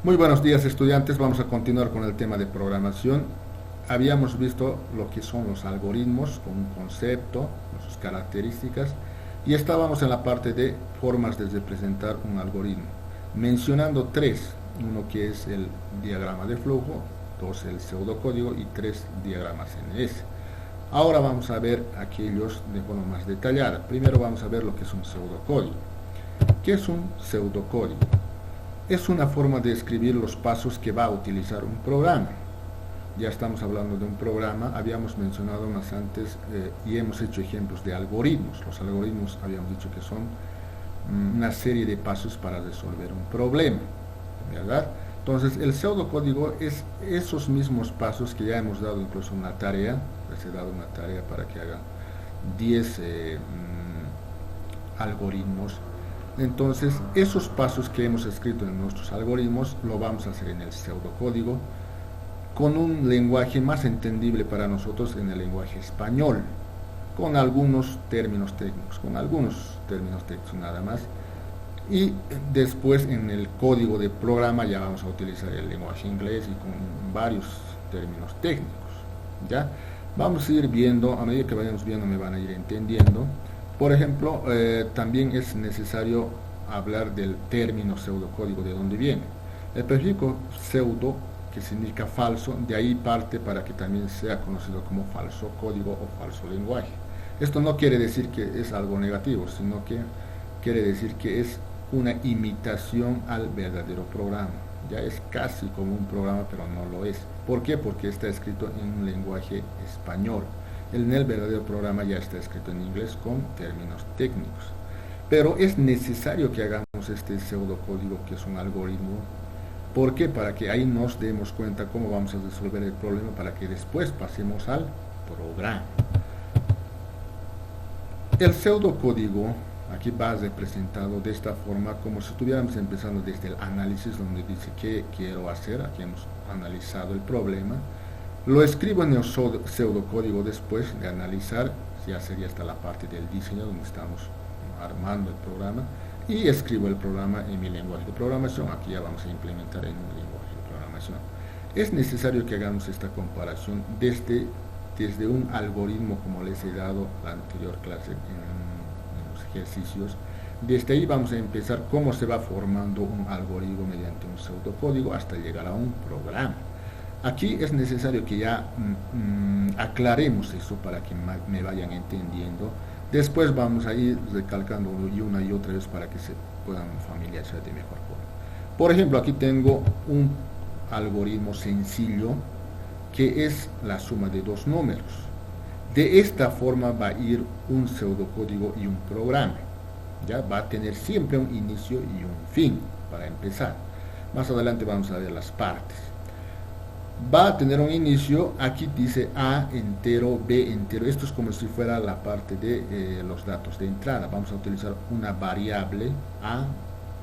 Muy buenos días, estudiantes. Vamos a continuar con el tema de programación. Habíamos visto lo que son los algoritmos con un concepto, sus características, y estábamos en la parte de formas de representar un algoritmo, mencionando tres: uno que es el diagrama de flujo, dos el pseudocódigo y tres diagramas NS. Ahora vamos a ver aquellos de forma más detallada. Primero vamos a ver lo que es un pseudocódigo. ¿Qué es un pseudocódigo? Es una forma de escribir los pasos que va a utilizar un programa. Ya estamos hablando de un programa, habíamos mencionado más antes y hemos hecho ejemplos de algoritmos. Los algoritmos habíamos dicho que son una serie de pasos para resolver un problema, ¿verdad? Entonces el pseudocódigo es esos mismos pasos que ya hemos dado incluso una tarea. Les he dado una tarea para que hagan 10 algoritmos. Entonces, esos pasos que hemos escrito en nuestros algoritmos lo vamos a hacer en el pseudocódigo con un lenguaje más entendible para nosotros en el lenguaje español, con algunos términos técnicos, nada más. Y después en el código de programa ya vamos a utilizar el lenguaje inglés y con varios términos técnicos, ¿ya? Vamos a ir viendo, a medida que vayamos viendo me van a ir entendiendo. Por ejemplo, también es necesario hablar del término pseudocódigo, de dónde viene. El prefijo pseudo, que significa falso, de ahí parte para que también sea conocido como falso código o falso lenguaje. Esto no quiere decir que es algo negativo, sino que quiere decir que es una imitación al verdadero programa. Ya es casi como un programa, pero no lo es. ¿Por qué? Porque está escrito en un lenguaje español. En el verdadero programa ya está escrito en inglés con términos técnicos. Pero es necesario que hagamos este pseudocódigo, que es un algoritmo. ¿Por qué? Para que ahí nos demos cuenta cómo vamos a resolver el problema, para que después pasemos al programa. El pseudocódigo aquí va representado de esta forma, como si estuviéramos empezando desde el análisis, donde dice qué quiero hacer. Aquí hemos analizado el problema. Lo escribo en el pseudocódigo después de analizar, ya sería hasta la parte del diseño, donde estamos armando el programa, y escribo el programa en mi lenguaje de programación. Aquí ya vamos a implementar en un lenguaje de programación. Es necesario que hagamos esta comparación desde un algoritmo, como les he dado la anterior clase en los ejercicios. Desde ahí vamos a empezar cómo se va formando un algoritmo mediante un pseudocódigo hasta llegar a un programa. Aquí es necesario que ya aclaremos eso para que me vayan entendiendo. Después vamos a ir recalcando una y otra vez para que se puedan familiarizar de mejor forma. Por ejemplo, aquí tengo un algoritmo sencillo que es la suma de dos números. De esta forma va a ir un pseudocódigo y un programa. Ya va a tener siempre un inicio y un fin para empezar. Más adelante vamos a ver las partes. Va a tener un inicio, aquí dice A entero, B entero. Esto es como si fuera la parte de los datos de entrada. Vamos a utilizar una variable A,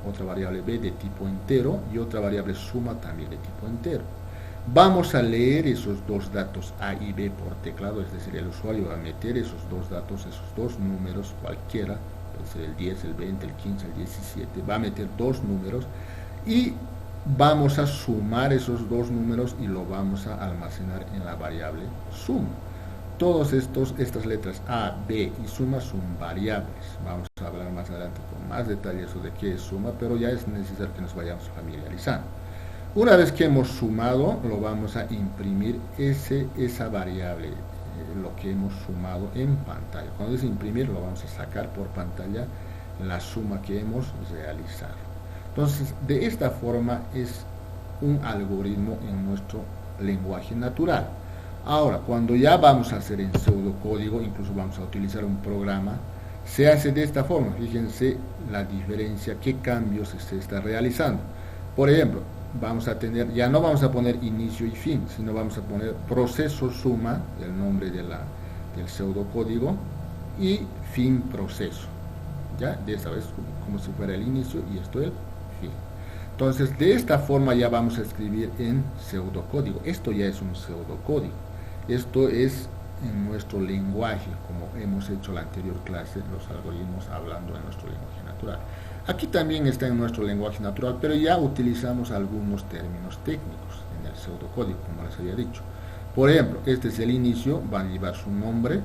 otra variable B de tipo entero y otra variable suma también de tipo entero. Vamos a leer esos dos datos A y B por teclado, es decir, el usuario va a meter esos dos datos, esos dos números cualquiera, puede ser el 10, el 20, el 15, el 17, va a meter dos números y vamos a sumar esos dos números y lo vamos a almacenar en la variable suma. Todas estas letras A, B y suma son variables. Vamos a hablar más adelante con más detalles de qué es suma, pero ya es necesario que nos vayamos familiarizando. Una vez que hemos sumado, lo vamos a imprimir esa variable, lo que hemos sumado en pantalla. Cuando dice imprimir, lo vamos a sacar por pantalla la suma que hemos realizado. Entonces, de esta forma es un algoritmo en nuestro lenguaje natural. Ahora, cuando ya vamos a hacer en pseudocódigo, incluso vamos a utilizar un programa, se hace de esta forma. Fíjense la diferencia, qué cambios se está realizando. Por ejemplo, vamos a tener, ya no vamos a poner inicio y fin, sino vamos a poner proceso suma, el nombre del pseudocódigo, y fin proceso. Ya, de esta vez como si fuera el inicio y esto el fin. Entonces, de esta forma ya vamos a escribir en pseudocódigo. Esto ya es un pseudocódigo. Esto es en nuestro lenguaje, como hemos hecho la anterior clase, los algoritmos hablando en nuestro lenguaje natural. Aquí también está en nuestro lenguaje natural, pero ya utilizamos algunos términos técnicos en el pseudocódigo, como les había dicho. Por ejemplo, este es el inicio, va a llevar su nombre,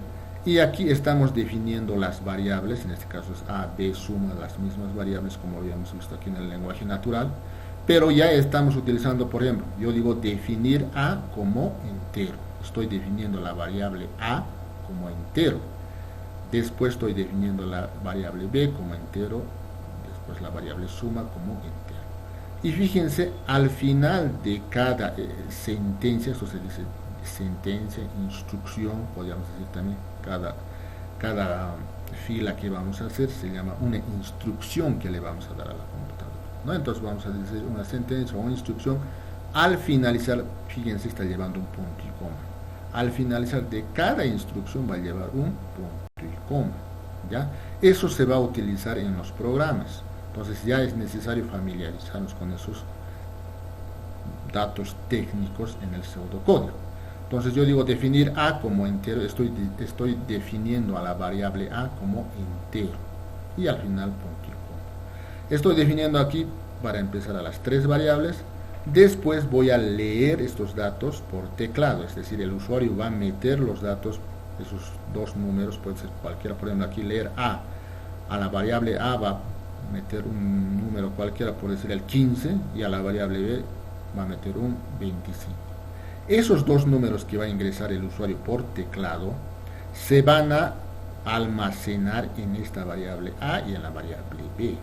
y aquí estamos definiendo las variables, en este caso es A, B, suma, las mismas variables como habíamos visto aquí en el lenguaje natural, pero ya estamos utilizando, por ejemplo, yo digo definir A como entero, estoy definiendo la variable A como entero, después estoy definiendo la variable B como entero, después la variable suma como entero. Y fíjense, al final de cada sentencia, esto se dice sentencia, instrucción, podríamos decir también, cada fila que vamos a hacer se llama una instrucción que le vamos a dar a la computadora, ¿no? Entonces vamos a decir una sentencia o una instrucción, al finalizar, fíjense, está llevando un punto y coma. Al finalizar de cada instrucción va a llevar un punto y coma, ¿ya? Eso se va a utilizar en los programas, entonces ya es necesario familiarizarnos con esos datos técnicos en el pseudocódigo. Entonces yo digo definir A como entero, estoy definiendo a la variable A como entero, y al final punto y coma. Estoy definiendo aquí, para empezar, a las tres variables. Después voy a leer estos datos por teclado, es decir, el usuario va a meter los datos, esos dos números, puede ser cualquiera, por ejemplo aquí leer A la variable A va a meter un número cualquiera, por decir el 15, y a la variable B va a meter un 25. Esos dos números que va a ingresar el usuario por teclado se van a almacenar en esta variable A y en la variable B,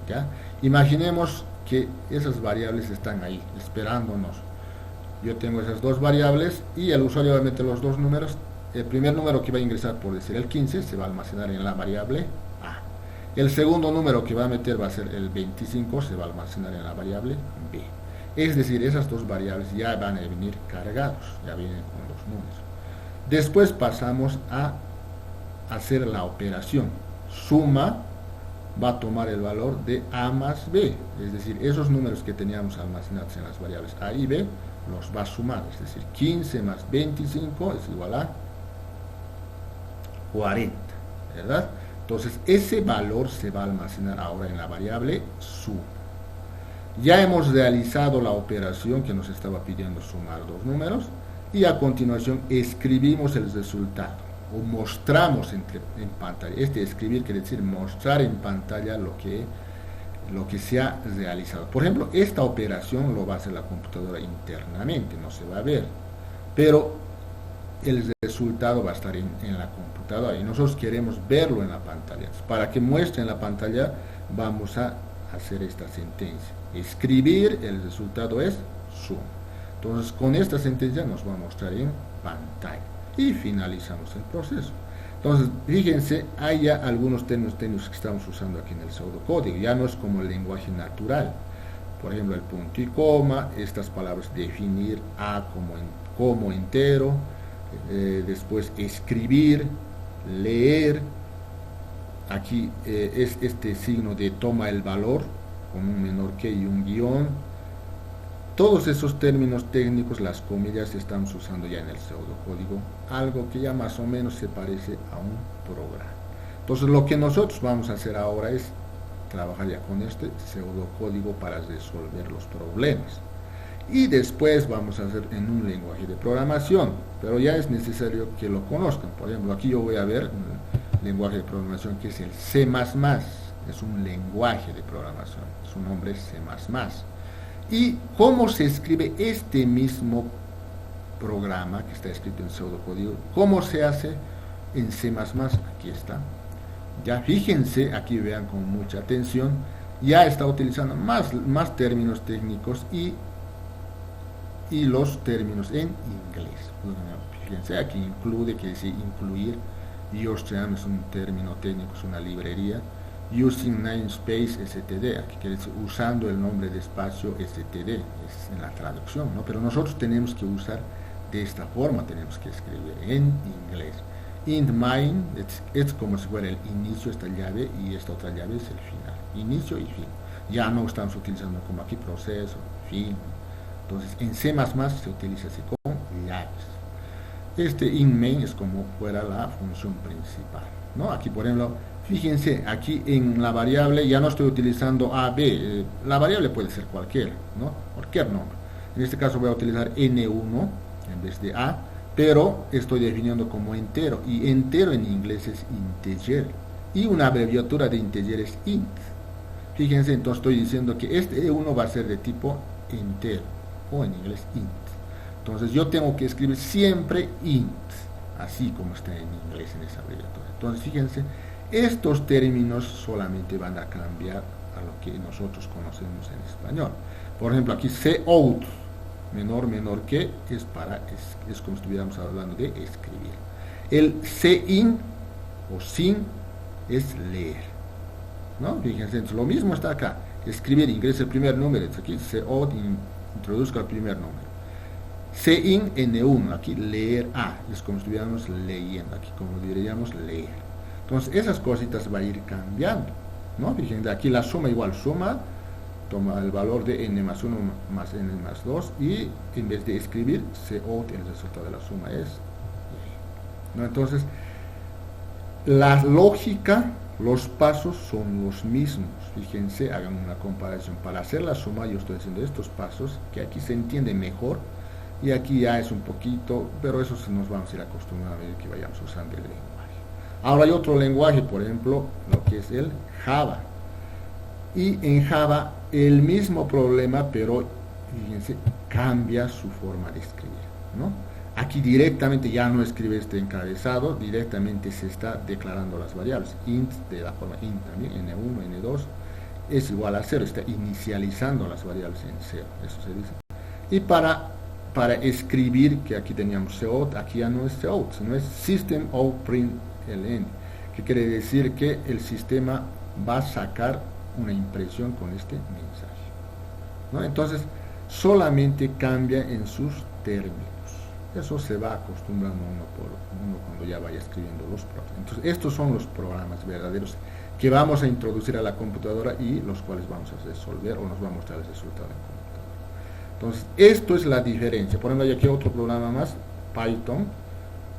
¿ya? Imaginemos que esas variables están ahí, esperándonos. Yo tengo esas dos variables y el usuario va a meter los dos números. El primer número que va a ingresar, por decir el 15, se va a almacenar en la variable A. El segundo número que va a meter va a ser el 25, se va a almacenar en la variable B. Es decir, esas dos variables ya van a venir cargados, ya vienen con los números. Después pasamos a hacer la operación. Suma va a tomar el valor de A más B, es decir, esos números que teníamos almacenados en las variables A y B los va a sumar, es decir, 15 más 25 es igual a 40, ¿verdad? Entonces ese valor se va a almacenar ahora en la variable suma. Ya hemos realizado la operación que nos estaba pidiendo sumar dos números, y a continuación escribimos el resultado o mostramos en pantalla. Escribir quiere decir mostrar en pantalla lo que se ha realizado. Por ejemplo, esta operación lo va a hacer la computadora internamente, no se va a ver, pero el resultado va a estar en la computadora y nosotros queremos verlo en la pantalla. Para que muestre en la pantalla vamos a hacer esta sentencia. Escribir, el resultado es suma. Entonces con esta sentencia nos va a mostrar en pantalla y finalizamos el proceso. Entonces fíjense, hay ya algunos términos técnicos que estamos usando aquí en el pseudocódigo, ya no es como el lenguaje natural. Por ejemplo, el punto y coma, estas palabras definir A como entero, después escribir, leer, aquí es este signo de toma el valor con un menor que y un guión. Todos esos términos técnicos, las comillas, estamos usando ya en el pseudocódigo, algo que ya más o menos se parece a un programa. Entonces lo que nosotros vamos a hacer ahora es trabajar ya con este pseudocódigo para resolver los problemas. Y después vamos a hacer en un lenguaje de programación, pero ya es necesario que lo conozcan. Por ejemplo, aquí yo voy a ver un lenguaje de programación que es el C++, es un lenguaje de programación, su nombre es C++. ¿Y cómo se escribe este mismo programa que está escrito en pseudocódigo? ¿Cómo se hace en C++? Aquí está. Ya fíjense, aquí vean con mucha atención, ya está utilizando más términos técnicos y los términos en inglés. Fíjense, aquí include, quiere decir incluir. Ustream es un término técnico, es una librería. Using namespace std, aquí quiere decir usando el nombre de espacio std, es en la traducción, ¿no? Pero nosotros tenemos que usar de esta forma, tenemos que escribir en inglés. Int main es como si fuera el inicio, esta llave, y esta otra llave es el final, inicio y fin. Ya no estamos utilizando como aquí proceso, fin. Entonces en C++ se utiliza así con llaves. Este in main es como fuera la función principal, ¿no? Aquí por ejemplo Fíjense, aquí en la variable ya no estoy utilizando A, B, la variable puede ser cualquiera, ¿no? Cualquier nombre. En este caso voy a utilizar N1 en vez de A, pero estoy definiendo como entero, y entero en inglés es integer, y una abreviatura de integer es int. Fíjense, entonces estoy diciendo que este E1 va a ser de tipo entero, o en inglés int. Entonces yo tengo que escribir siempre int, así como está en inglés en esa abreviatura. Entonces fíjense, estos términos solamente van a cambiar a lo que nosotros conocemos en español. Por ejemplo, aquí cout, menor que, es como si estuviéramos hablando de escribir. El sin o sin es leer, ¿no? Fíjense, lo mismo está acá. Escribir, ingresa el primer número, aquí cout, introduzca el primer número. Sin N1, aquí leer A, es como si estuviéramos leyendo, aquí como diríamos leer. Entonces esas cositas va a ir cambiando, ¿no? Fíjense, aquí la suma igual suma, toma el valor de n más 1 más n más 2 y en vez de escribir, cout, el resultado de la suma es, ¿no? Entonces, la lógica, los pasos son los mismos. Fíjense, hagan una comparación. Para hacer la suma yo estoy haciendo estos pasos, que aquí se entiende mejor, y aquí ya es un poquito, pero eso nos vamos a ir acostumbrando a medida que vayamos usando el lenguaje. Ahora hay otro lenguaje, por ejemplo, lo que es el Java. Y en Java el mismo problema, pero fíjense, cambia su forma de escribir, ¿no? Aquí directamente ya no escribe este encabezado, directamente se está declarando las variables. Int de la forma int también, n1, n2 es igual a 0, está inicializando las variables en 0, eso se dice. Y para escribir, que aquí teníamos cout, aquí ya no es cout, sino es system.out.println, que quiere decir que el sistema va a sacar una impresión con este mensaje, ¿no? Entonces solamente cambia en sus términos. Eso se va acostumbrando uno por uno cuando ya vaya escribiendo los programas. Entonces estos son los programas verdaderos que vamos a introducir a la computadora y los cuales vamos a resolver o nos va a mostrar el resultado en computadora. Entonces esto es la diferencia. Por ejemplo, hay aquí otro programa más, Python,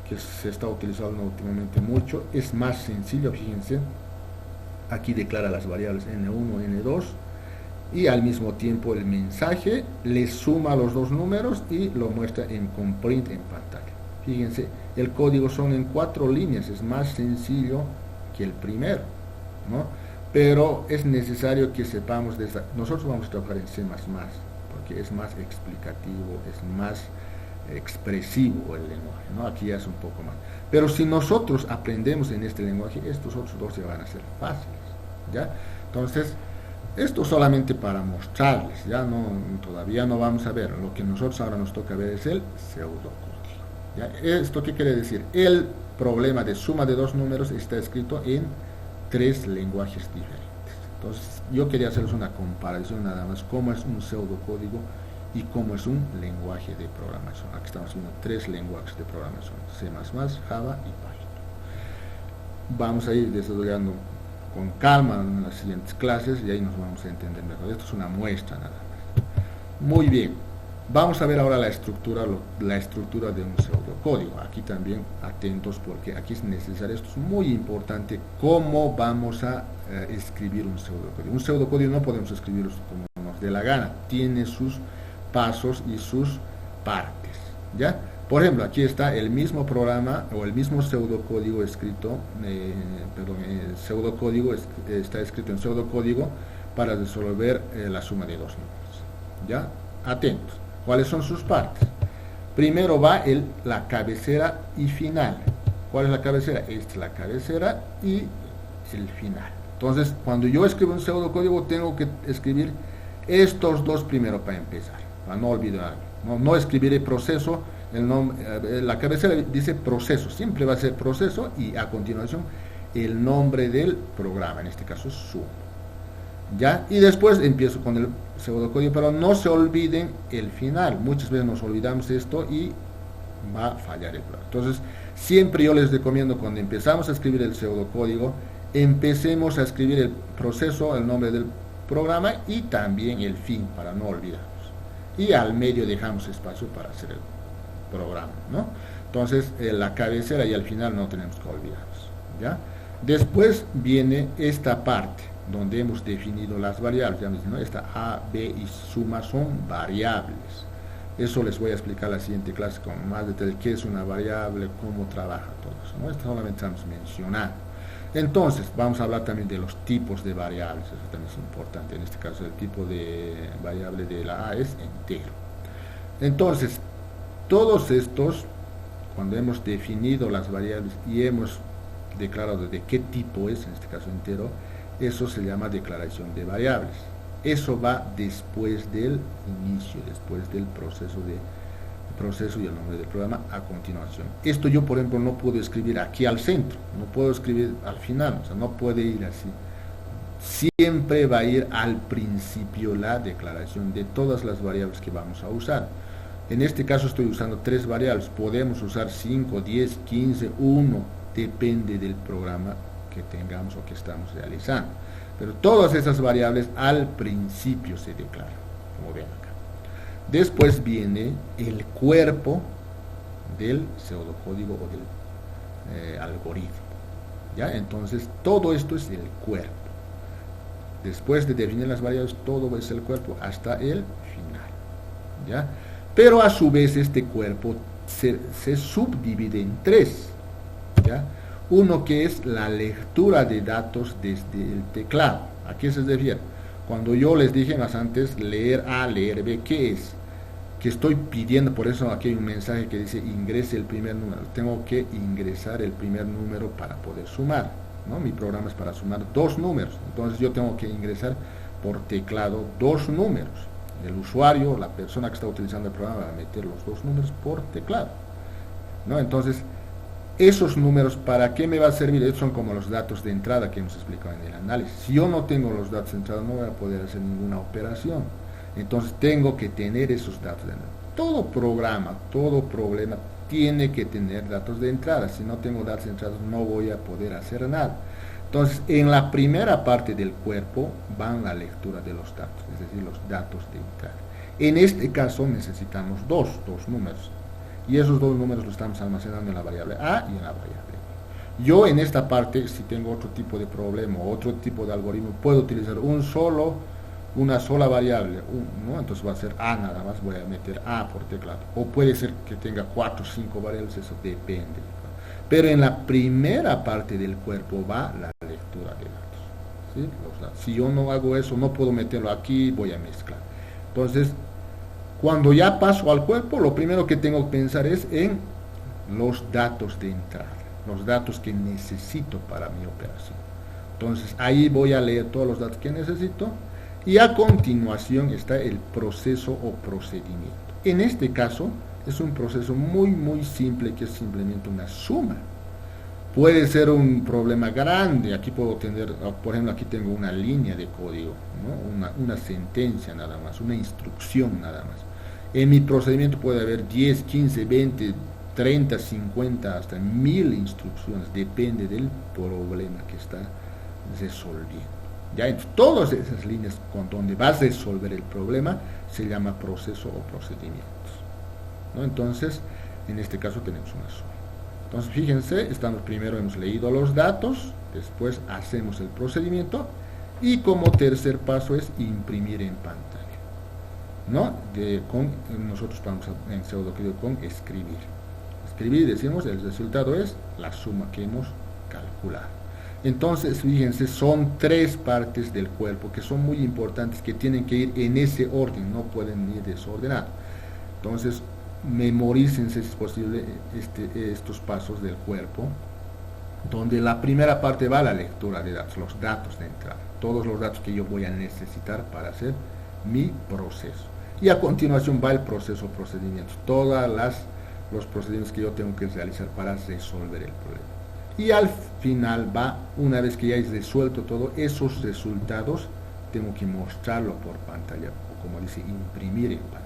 que se está utilizando últimamente mucho, es más sencillo. Fíjense, aquí declara las variables n1, n2 y al mismo tiempo el mensaje le suma los dos números y lo muestra con print en pantalla. Fíjense, el código son en 4 líneas, es más sencillo que el primero, ¿no? Pero es necesario que sepamos nosotros vamos a trabajar en C++, porque es más explicativo, es más expresivo el lenguaje, ¿no? Aquí ya es un poco más. Pero si nosotros aprendemos en este lenguaje, estos otros dos ya van a ser fáciles, ¿ya? Entonces, esto solamente para mostrarles, ya no, todavía no vamos a ver. Lo que nosotros ahora nos toca ver es el pseudocódigo, ¿ya? ¿Esto qué quiere decir? El problema de suma de dos números está escrito en 3 lenguajes diferentes. Entonces, yo quería hacerles una comparación nada más, cómo es un pseudocódigo y cómo es un lenguaje de programación. Aquí estamos viendo 3 lenguajes de programación: C++, Java y Python. Vamos a ir desarrollando con calma en las siguientes clases y ahí nos vamos a entender mejor. Esto es una muestra nada más. Muy bien, vamos a ver ahora la estructura de un pseudocódigo. Aquí también atentos, porque aquí es necesario, esto es muy importante, cómo vamos a escribir un pseudocódigo. Un pseudocódigo no podemos escribirlo como nos dé la gana, tiene sus pasos y sus partes, ¿ya? Por ejemplo, aquí está el mismo programa o el mismo pseudocódigo escrito, el pseudocódigo está escrito en pseudocódigo para resolver la suma de dos números, ¿ya? Atentos, ¿cuáles son sus partes? Primero va la cabecera y final. ¿Cuál es la cabecera? Esta es la cabecera y el final. Entonces, cuando yo escribo un pseudocódigo, tengo que escribir estos dos primero para empezar, para no olvidar. No escribiré proceso. La cabecera dice proceso, siempre va a ser proceso, y a continuación el nombre del programa, en este caso sum, ¿ya? Y después empiezo con el pseudocódigo, pero no se olviden el final. Muchas veces nos olvidamos esto y va a fallar el programa. Entonces siempre yo les recomiendo, cuando empezamos a escribir el pseudocódigo, empecemos a escribir el proceso, el nombre del programa y también el fin, para no olvidarnos, y al medio dejamos espacio para hacer el programa, ¿no? Entonces la cabecera y al final no tenemos que olvidarnos, ¿ya? Después viene esta parte donde hemos definido las variables, ya mismo, ¿no? Esta A, B y suma son variables. Eso les voy a explicar en la siguiente clase con más detalle, qué es una variable, cómo trabaja todo eso, ¿no? Esto solamente estamos mencionando. Entonces, vamos a hablar también de los tipos de variables, eso también es importante. En este caso, el tipo de variable de la A es entero. Entonces, todos estos, cuando hemos definido las variables y hemos declarado de qué tipo es, en este caso entero, eso se llama declaración de variables. Eso va después del inicio, después del proceso y el nombre del programa a continuación. Esto yo, por ejemplo, no puedo escribir aquí al centro, no puedo escribir al final, o sea, no puede ir así. Siempre va a ir al principio la declaración de todas las variables que vamos a usar. En este caso estoy usando 3 variables, podemos usar 5, 10, 15, 1, depende del programa que tengamos o que estamos realizando. Pero todas esas variables al principio se declaran, como ven acá. Después viene el cuerpo del pseudocódigo o del algoritmo. ¿Ya? Entonces, todo esto es el cuerpo. Después de definir las variables, todo es el cuerpo hasta el final. ¿Ya? Pero a su vez este cuerpo se subdivide en 3. ¿Ya? Uno que es la lectura de datos desde el teclado. ¿A qué se refiere? Cuando yo les dije más antes, leer A, leer B, ¿qué es? Que estoy pidiendo, por eso aquí hay un mensaje que dice ingrese el primer número. Tengo que ingresar el primer número para poder sumar, ¿no? Mi programa es para sumar 2 números. Entonces yo tengo que ingresar por teclado 2 números. El usuario, la persona que está utilizando el programa, va a meter los 2 números por teclado, ¿no? Entonces, esos números, ¿para qué me va a servir? Estos son como los datos de entrada que hemos explicado en el análisis. Si yo no tengo los datos de entrada, no voy a poder hacer ninguna operación. Entonces, tengo que tener esos datos de entrada. Todo programa, todo problema tiene que tener datos de entrada. Si no tengo datos de entrada, no voy a poder hacer nada. Entonces, en la primera parte del cuerpo van la lectura de los datos, es decir, los datos de entrada. En este caso necesitamos dos números. Y esos 2 números los estamos almacenando en la variable A y en la variable B. Yo en esta parte, si tengo otro tipo de problema o otro tipo de algoritmo, puedo utilizar una sola variable, ¿no? Entonces va a ser A nada más, voy a meter A por teclado. O puede ser que tenga 4 o 5 variables, eso depende. Pero en la primera parte del cuerpo va la lectura de datos, ¿sí? Los datos. Si yo no hago eso, no puedo meterlo aquí, voy a mezclar. Entonces, cuando ya paso al cuerpo, lo primero que tengo que pensar es en los datos de entrada, los datos que necesito para mi operación. Entonces, ahí voy a leer todos los datos que necesito y a continuación está el proceso o procedimiento. En este caso, es un proceso muy simple que es simplemente una suma. Puede ser un problema grande, aquí puedo tener, por ejemplo, aquí tengo una línea de código, ¿no? una sentencia nada más, una instrucción nada más. En mi procedimiento puede haber 10, 15, 20, 30, 50, hasta 1000 instrucciones, depende del problema que está resolviendo. Ya en todas esas líneas con donde vas a resolver el problema se llama proceso o procedimientos, ¿no? Entonces, en este caso tenemos una suma. Entonces, fíjense, primero hemos leído los datos, después hacemos el procedimiento y como tercer paso es imprimir en pantalla, ¿no? Nosotros vamos en pseudocódigo con escribir. Escribir, decimos, el resultado es la suma que hemos calculado. Entonces, fíjense, son 3 partes del cuerpo que son muy importantes, que tienen que ir en ese orden, no pueden ir desordenados. Entonces, memorícense si es posible estos pasos del cuerpo, donde la primera parte va a la lectura de datos, los datos de entrada, todos los datos que yo voy a necesitar para hacer mi proceso. Y a continuación va el proceso o procedimiento, los procedimientos que yo tengo que realizar para resolver el problema. Y al final va, una vez que ya he resuelto todo, esos resultados tengo que mostrarlo por pantalla, o como dice, imprimir en pantalla.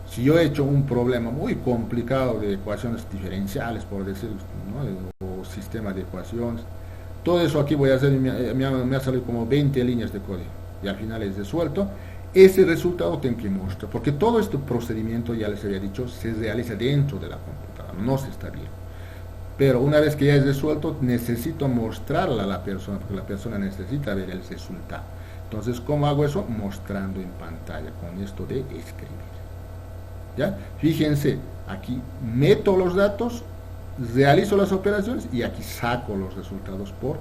Si yo he hecho un problema muy complicado de ecuaciones diferenciales, por decir, ¿no? O sistema de ecuaciones, todo eso aquí voy a hacer, me ha salido como 20 líneas de código, y al final es resuelto. Ese resultado tengo que mostrar, porque todo este procedimiento, ya les había dicho, se realiza dentro de la computadora, no se está viendo. Pero una vez que ya es resuelto, necesito mostrarla a la persona, porque la persona necesita ver el resultado. Entonces, ¿cómo hago eso? Mostrando en pantalla, con esto de escribir. ¿Ya? Fíjense, aquí meto los datos, realizo las operaciones y aquí saco los resultados por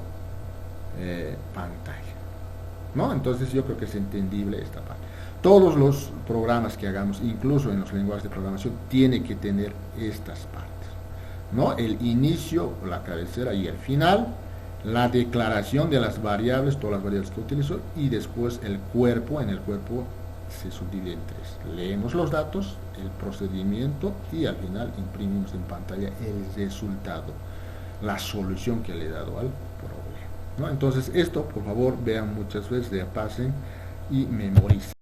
pantalla. ¿No? Entonces yo creo que es entendible esta parte. Todos los programas que hagamos, incluso en los lenguajes de programación, tiene que tener estas partes. ¿No? El inicio, la cabecera y el final, la declaración de las variables, todas las variables que utilizo, y después el cuerpo. En el cuerpo se subdivide en tres. Leemos los datos, el procedimiento y al final imprimimos en pantalla el resultado, la solución que le he dado al problema. ¿No? Entonces esto, por favor, vean muchas veces, repasen y memoricen.